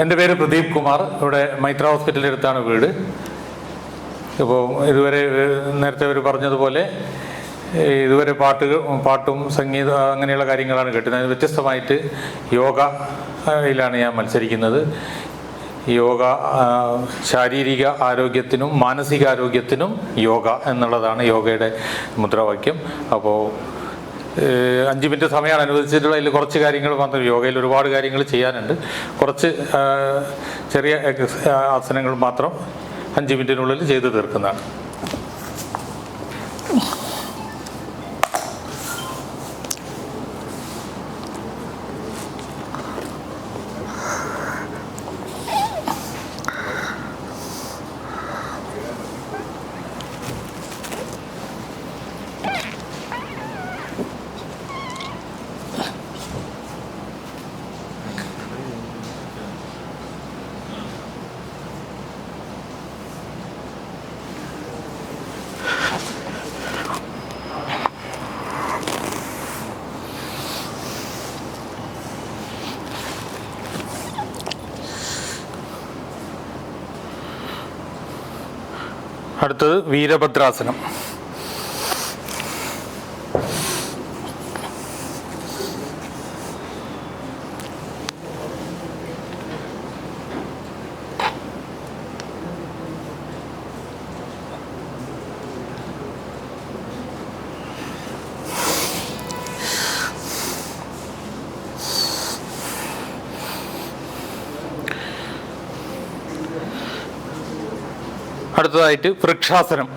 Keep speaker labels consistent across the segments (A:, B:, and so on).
A: എൻ്റെ പേര് പ്രദീപ് കുമാർ. ഇവിടെ മൈത്ര ഹോസ്പിറ്റലിൻ്റെ അടുത്താണ് വീട്. ഇപ്പോൾ ഇതുവരെ നേരത്തെ അവർ പറഞ്ഞതുപോലെ ഇതുവരെ പാട്ടും സംഗീതം അങ്ങനെയുള്ള കാര്യങ്ങളാണ് കേട്ടത്. അതിന് വ്യത്യസ്തമായിട്ട് യോഗയിലാണ് ഞാൻ മത്സരിക്കുന്നത്. യോഗ ശാരീരിക ആരോഗ്യത്തിനും മാനസികാരോഗ്യത്തിനും യോഗ എന്നുള്ളതാണ് യോഗയുടെ മുദ്രാവാക്യം. അപ്പോൾ 5 മിനിറ്റ് സമയമാണ് അനുവദിച്ചിട്ടുള്ളത്. അതിൽ കുറച്ച് കാര്യങ്ങൾ മാത്രം, യോഗയിൽ ഒരുപാട് കാര്യങ്ങൾ ചെയ്യാനുണ്ട്. കുറച്ച് ചെറിയ ആസനങ്ങൾ മാത്രം 5 മിനിറ്റിനുള്ളിൽ ചെയ്തു തീർക്കുന്നതാണ്. അടുത്തത് വീരഭദ്രാസനം. അടുത്തതായിട്ട് വൃക്ഷാസനം.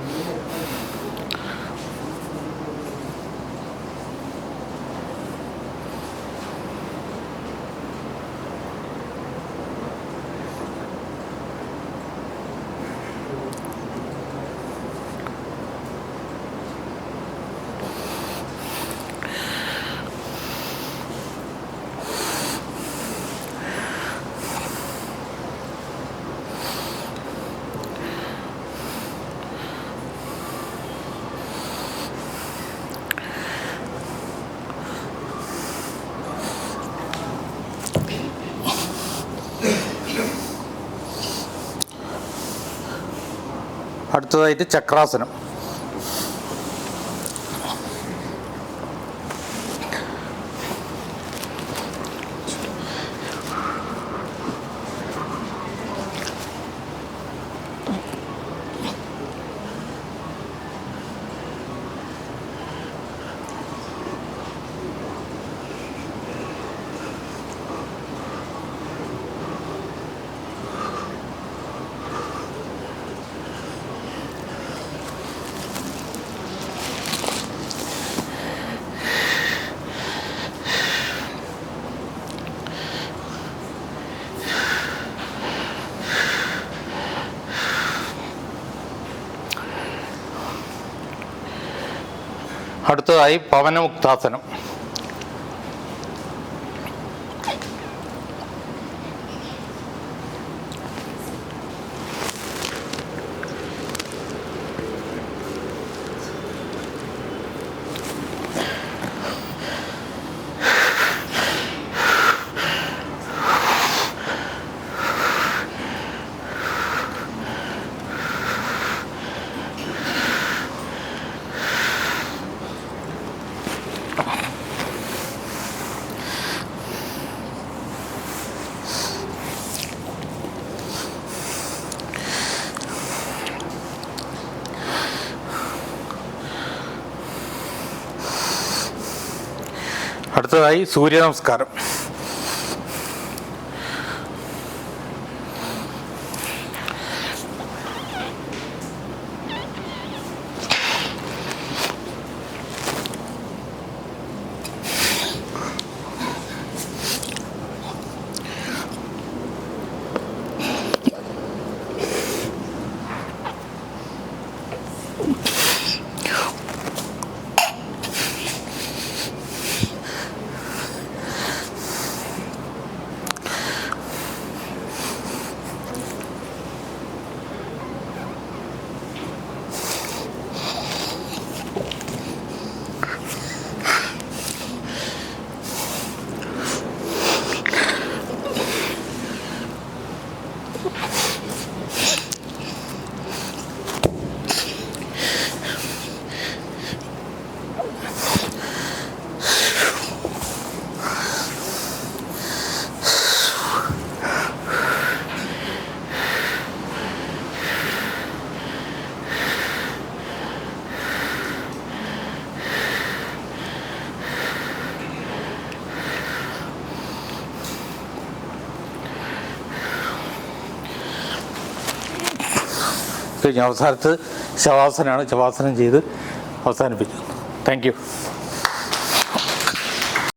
A: അടുത്തതായിട്ട് ചക്രാസനം. അടുത്തതായി പവനമുക്താസനം. അടുത്തതായി സൂര്യ നമസ്കാരം. കഴിഞ്ഞു. അവസാനത്ത് ശവാസനമാണ്. ശവാസനം ചെയ്ത് അവസാനിപ്പിക്കുന്നു. Thank you.